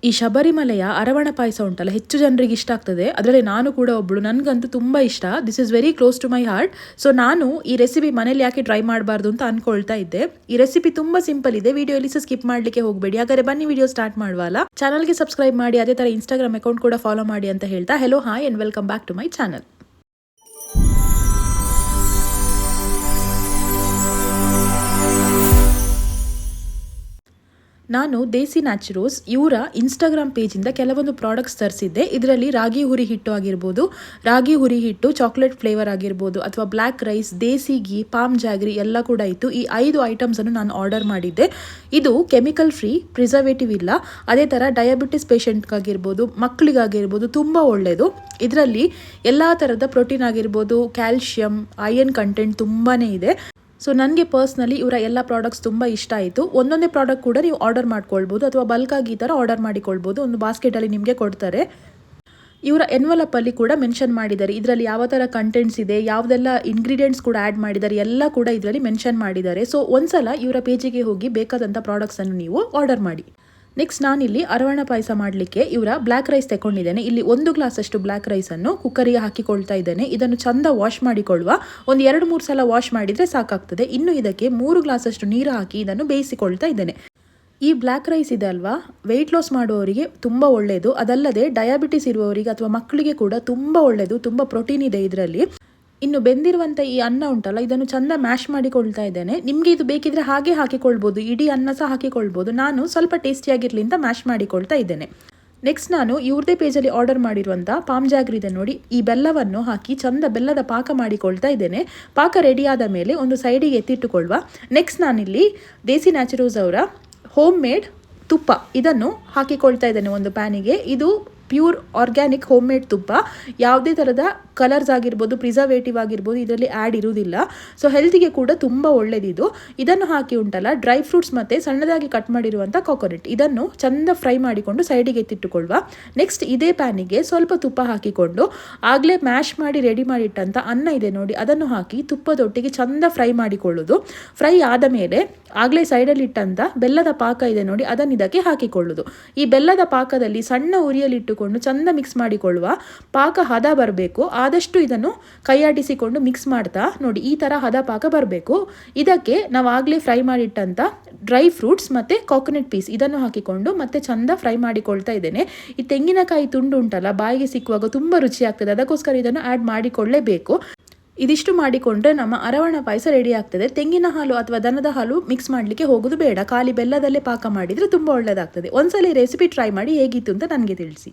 ಈ ಶಬರಿಮಲೆಯ ಅರವಣ ಪಾಯಸ ಉಂಟಲ್ಲ ಹೆಚ್ಚು ಜನರಿಗೆ ಇಷ್ಟ ಆಗ್ತದೆ. ಅದರಲ್ಲಿ ನಾನು ಕೂಡ ಒಬ್ಬಳು. ನನಗಂತೂ ತುಂಬ ಇಷ್ಟ. This is very close to my heart. So ನಾನು ಈ ರೆಸಿಪಿ ಮನೇಲಿ ಯಾಕೆ ಟ್ರೈ ಮಾಡಬಾರ್ದು ಅಂತ ಅನ್ಕೊಳ್ತಾ ಇದ್ದೆ. ಈ ರೆಸಿಪಿ ತುಂಬ ಸಿಂಪಲ್ ಇದೆ. ವಿಡಿಯೋ ಇಲ್ಲಿ ಸ್ಕಿಪ್ ಮಾಡಲಿಕ್ಕೆ ಹೋಗಬೇಡಿ. ಹಾಗಾದ್ರೆ ಬನ್ನಿ ವಿಡಿಯೋ ಸ್ಟಾರ್ಟ್ ಮಾಡುವಲ್ಲ. ಚಾನಲ್ಗೆ ಸಬ್ಸ್ಕ್ರೈಬ್ ಮಾಡಿ, ಅದೇ ಥರ ಇನ್ಸ್ಟಾಗ್ರಾಮ್ ಅಕೌಂಟ್ ಕೂಡ ಫಾಲೋ ಮಾಡಿ ಅಂತ ಹೇಳ್ತಾ hello hi and welcome back to my channel. ನಾನು ದೇಸಿ ನ್ಯಾಚುರೋಸ್ ಇವರ ಇನ್ಸ್ಟಾಗ್ರಾಮ್ ಪೇಜಿಂದ ಕೆಲವೊಂದು ಪ್ರಾಡಕ್ಟ್ಸ್ ತರಿಸಿದ್ದೆ. ಇದರಲ್ಲಿ ರಾಗಿ ಹುರಿ ಹಿಟ್ಟು ಆಗಿರ್ಬೋದು, ರಾಗಿ ಹುರಿ ಹಿಟ್ಟು ಚಾಕ್ಲೇಟ್ ಫ್ಲೇವರ್ ಆಗಿರ್ಬೋದು, ಅಥವಾ ಬ್ಲ್ಯಾಕ್ ರೈಸ್, ದೇಸಿ ಗೀ, ಪಾಮ್ ಜಾಗ್ರಿ ಎಲ್ಲ ಕೂಡ ಇತ್ತು. ಈ 5 ಐಟಮ್ಸನ್ನು ನಾನು ಆರ್ಡರ್ ಮಾಡಿದ್ದೆ. ಇದು ಕೆಮಿಕಲ್ ಫ್ರೀ, ಪ್ರಿಸರ್ವೇಟಿವ್ ಇಲ್ಲ. ಅದೇ ಥರ ಡಯಾಬಿಟಿಸ್ ಪೇಷಂಟ್ಗಾಗಿರ್ಬೋದು, ಮಕ್ಕಳಿಗಾಗಿರ್ಬೋದು ತುಂಬ ಒಳ್ಳೆಯದು. ಇದರಲ್ಲಿ ಎಲ್ಲ ಥರದ ಪ್ರೋಟೀನ್ ಆಗಿರ್ಬೋದು, ಕ್ಯಾಲ್ಶಿಯಂ, ಐರನ್ ಕಂಟೆಂಟ್ ತುಂಬಾ ಇದೆ. ಸೊ ನನಗೆ ಪರ್ಸ್ನಲಿ ಇವರ ಎಲ್ಲ ಪ್ರಾಡಕ್ಟ್ಸ್ ತುಂಬ ಇಷ್ಟ ಆಯಿತು. ಒಂದೊಂದೇ ಪ್ರಾಡಕ್ಟ್ ಕೂಡ ನೀವು ಆರ್ಡರ್ ಮಾಡ್ಕೊಳ್ಬೋದು, ಅಥವಾ ಬಲ್ಕಾಗಿ ಈ ಥರ ಆರ್ಡರ್ ಮಾಡಿಕೊಳ್ಬೋದು. ಒಂದು ಬಾಸ್ಕೆಟಲ್ಲಿ ನಿಮಗೆ ಕೊಡ್ತಾರೆ. ಇವರ ಎನ್ವಲಪಲ್ಲಿ ಕೂಡ ಮೆನ್ಷನ್ ಮಾಡಿದ್ದಾರೆ ಇದರಲ್ಲಿ ಯಾವ ಥರ ಕಂಟೆಂಟ್ಸ್ ಇದೆ, ಯಾವುದೆಲ್ಲ ಇಂಗ್ರೀಡಿಯೆಂಟ್ಸ್ ಕೂಡ ಆ್ಯಡ್ ಮಾಡಿದ್ದಾರೆ, ಎಲ್ಲ ಕೂಡ ಇದರಲ್ಲಿ ಮೆನ್ಷನ್ ಮಾಡಿದ್ದಾರೆ. ಸೊ ಒಂದ್ಸಲ ಇವರ ಪೇಜಿಗೆ ಹೋಗಿ ಬೇಕಾದಂಥ ಪ್ರಾಡಕ್ಟ್ಸನ್ನು ನೀವು ಆರ್ಡರ್ ಮಾಡಿ. ನೆಕ್ಸ್ಟ್ ನಾನಿಲ್ಲಿ ಅರವಣ ಪಾಯಸ ಮಾಡಲಿಕ್ಕೆ ಇವರ ಬ್ಲ್ಯಾಕ್ ರೈಸ್ ತಗೊಂಡಿದ್ದೇನೆ. ಇಲ್ಲಿ 1 ಗ್ಲಾಸಷ್ಟು ಬ್ಲ್ಯಾಕ್ ರೈಸನ್ನು ಕುಕ್ಕರಿಗೆ ಹಾಕಿಕೊಳ್ತಾ ಇದ್ದೇನೆ. ಇದನ್ನು ಚಂದ ವಾಶ್ ಮಾಡಿಕೊಳ್ಳುವ. ಒಂದು 2-3 ಸಲ ವಾಶ್ ಮಾಡಿದರೆ ಸಾಕಾಗ್ತದೆ. ಇನ್ನು ಇದಕ್ಕೆ 3 ಗ್ಲಾಸಷ್ಟು ನೀರು ಹಾಕಿ ಇದನ್ನು ಬೇಯಿಸಿಕೊಳ್ತಾ ಇದ್ದೇನೆ. ಈ ಬ್ಲ್ಯಾಕ್ ರೈಸ್ ಇದೆ ಅಲ್ವಾ, ವೆಯ್ಟ್ ಲಾಸ್ ಮಾಡುವವರಿಗೆ ತುಂಬ ಒಳ್ಳೆಯದು. ಅದಲ್ಲದೆ ಡಯಾಬಿಟಿಸ್ ಇರುವವರಿಗೆ ಅಥವಾ ಮಕ್ಕಳಿಗೆ ಕೂಡ ತುಂಬ ಒಳ್ಳೆಯದು. ತುಂಬ ಪ್ರೋಟೀನ್ ಇದೆ ಇದರಲ್ಲಿ. ಇನ್ನು ಬೆಂದಿರುವಂಥ ಈ ಅನ್ನ ಉಂಟಲ್ಲ, ಇದನ್ನು ಚಂದ ಮ್ಯಾಶ್ ಮಾಡಿಕೊಳ್ತಾ ಇದ್ದೇನೆ. ನಿಮಗೆ ಇದು ಬೇಕಿದ್ರೆ ಹಾಗೆ ಹಾಕಿಕೊಳ್ಬೋದು, ಇಡೀ ಅನ್ನ ಸಹ ಹಾಕಿಕೊಳ್ಬೋದು. ನಾನು ಸ್ವಲ್ಪ ಟೇಸ್ಟಿಯಾಗಿರಲಿ ಅಂತ ಮ್ಯಾಶ್ ಮಾಡಿಕೊಳ್ತಾ ಇದ್ದೇನೆ. ನೆಕ್ಸ್ಟ್ ನಾನು ಇವ್ರದೇ ಪೇಜಲ್ಲಿ ಆರ್ಡರ್ ಮಾಡಿರುವಂಥ ಪಾಮ್ ಜಾಗ್ರಿ ಇದೆ ನೋಡಿ, ಈ ಬೆಲ್ಲವನ್ನು ಹಾಕಿ ಚಂದ ಬೆಲ್ಲದ ಪಾಕ ಮಾಡಿಕೊಳ್ತಾ ಇದ್ದೇನೆ. ಪಾಕ ರೆಡಿ ಆದ ಮೇಲೆ ಒಂದು ಸೈಡಿಗೆ ಎತ್ತಿಟ್ಟುಕೊಳ್ಳುವ. ನೆಕ್ಸ್ಟ್ ನಾನಿಲ್ಲಿ ದೇಸಿ ನ್ಯಾಚುರೋಸ್ ಅವರ ಹೋಮ್ ಮೇಡ್ ತುಪ್ಪ ಇದನ್ನು ಹಾಕಿಕೊಳ್ತಾ ಇದ್ದೇನೆ ಒಂದು ಪ್ಯಾನಿಗೆ. ಇದು ಪ್ಯೂರ್ ಆರ್ಗ್ಯಾನಿಕ್ ಹೋಮ್ ಮೇಡ್ ತುಪ್ಪ. ಯಾವುದೇ ಥರದ ಕಲರ್ಸ್ ಆಗಿರ್ಬೋದು, ಪ್ರಿಸರ್ವೇಟಿವ್ ಆಗಿರ್ಬೋದು ಇದರಲ್ಲಿ ಆ್ಯಡ್ ಇರುವುದಿಲ್ಲ. ಸೊ ಹೆಲ್ತಿಗೆ ಕೂಡ ತುಂಬ ಒಳ್ಳೆಯದಿದು. ಇದನ್ನು ಹಾಕಿ ಉಂಟಲ್ಲ, ಡ್ರೈ ಫ್ರೂಟ್ಸ್ ಮತ್ತು ಸಣ್ಣದಾಗಿ ಕಟ್ ಮಾಡಿರುವಂಥ ಕೊಕೊನಟ್ ಇದನ್ನು ಚಂದ ಫ್ರೈ ಮಾಡಿಕೊಂಡು ಸೈಡಿಗೆ ಎತ್ತಿಟ್ಟುಕೊಳ್ಳುವ. ನೆಕ್ಸ್ಟ್ ಇದೇ ಪ್ಯಾನಿಗೆ ಸ್ವಲ್ಪ ತುಪ್ಪ ಹಾಕಿಕೊಂಡು ಆಗಲೇ ಮ್ಯಾಶ್ ಮಾಡಿ ರೆಡಿ ಮಾಡಿಟ್ಟಂಥ ಅನ್ನ ಇದೆ ನೋಡಿ, ಅದನ್ನು ಹಾಕಿ ತುಪ್ಪದೊಟ್ಟಿಗೆ ಚಂದ ಫ್ರೈ ಮಾಡಿಕೊಳ್ಳೋದು. ಫ್ರೈ ಆದ ಮೇಲೆ ಆಗಲೇ ಸೈಡಲ್ಲಿ ಇಟ್ಟಂಥ ಬೆಲ್ಲದ ಪಾಕ ಇದೆ ನೋಡಿ, ಅದನ್ನು ಇದಕ್ಕೆ ಹಾಕಿಕೊಳ್ಳೋದು. ಈ ಬೆಲ್ಲದ ಪಾಕದಲ್ಲಿ ಸಣ್ಣ ಉರಿಯಲ್ಲಿಟ್ಟುಕೊಂಡು ಚಂದ ಮಿಕ್ಸ್ ಮಾಡಿಕೊಳ್ಳುವ. ಪಾಕ ಹದ ಬರಬೇಕು. ಆದಷ್ಟು ಇದನ್ನು ಕೈಯಾಡಿಸಿಕೊಂಡು ಮಿಕ್ಸ್ ಮಾಡ್ತಾ ನೋಡಿ, ಈ ಥರ ಹದ ಪಾಕ ಬರಬೇಕು. ಇದಕ್ಕೆ ನಾವು ಆಗಲೇ ಫ್ರೈ ಮಾಡಿಟ್ಟಂಥ ಡ್ರೈ ಫ್ರೂಟ್ಸ್ ಮತ್ತು ಕೋಕೋನಟ್ ಪೀಸ್ ಇದನ್ನು ಹಾಕಿಕೊಂಡು ಮತ್ತೆ ಚಂದ ಫ್ರೈ ಮಾಡಿಕೊಳ್ತಾ ಇದ್ದೇನೆ. ಈ ತೆಂಗಿನಕಾಯಿ ತುಂಡು ಉಂಟಲ್ಲ, ಬಾಯಿಗೆ ಸಿಕ್ಕುವಾಗ ತುಂಬ ರುಚಿಯಾಗ್ತದೆ. ಅದಕ್ಕೋಸ್ಕರ ಇದನ್ನು ಆ್ಯಡ್ ಮಾಡಿಕೊಳ್ಳಲೇಬೇಕು. ಇದಿಷ್ಟು ಮಾಡಿಕೊಂಡ್ರೆ ನಮ್ಮ ಅರವಣ ಪಾಯಸ ರೆಡಿ ಆಗ್ತದೆ. ತೆಂಗಿನ ಹಾಲು ಅಥವಾ ದನದ ಹಾಲು ಮಿಕ್ಸ್ ಮಾಡಲಿಕ್ಕೆ ಹೋಗೋದು ಬೇಡ. ಖಾಲಿ ಬೆಲ್ಲದಲ್ಲೇ ಪಾಕ ಮಾಡಿದರೆ ತುಂಬ ಒಳ್ಳೆಯದಾಗ್ತದೆ. ಒಂದ್ಸಲ ಈ ರೆಸಿಪಿ ಟ್ರೈ ಮಾಡಿ ಹೇಗಿತ್ತು ಅಂತ ನನಗೆ ತಿಳಿಸಿ.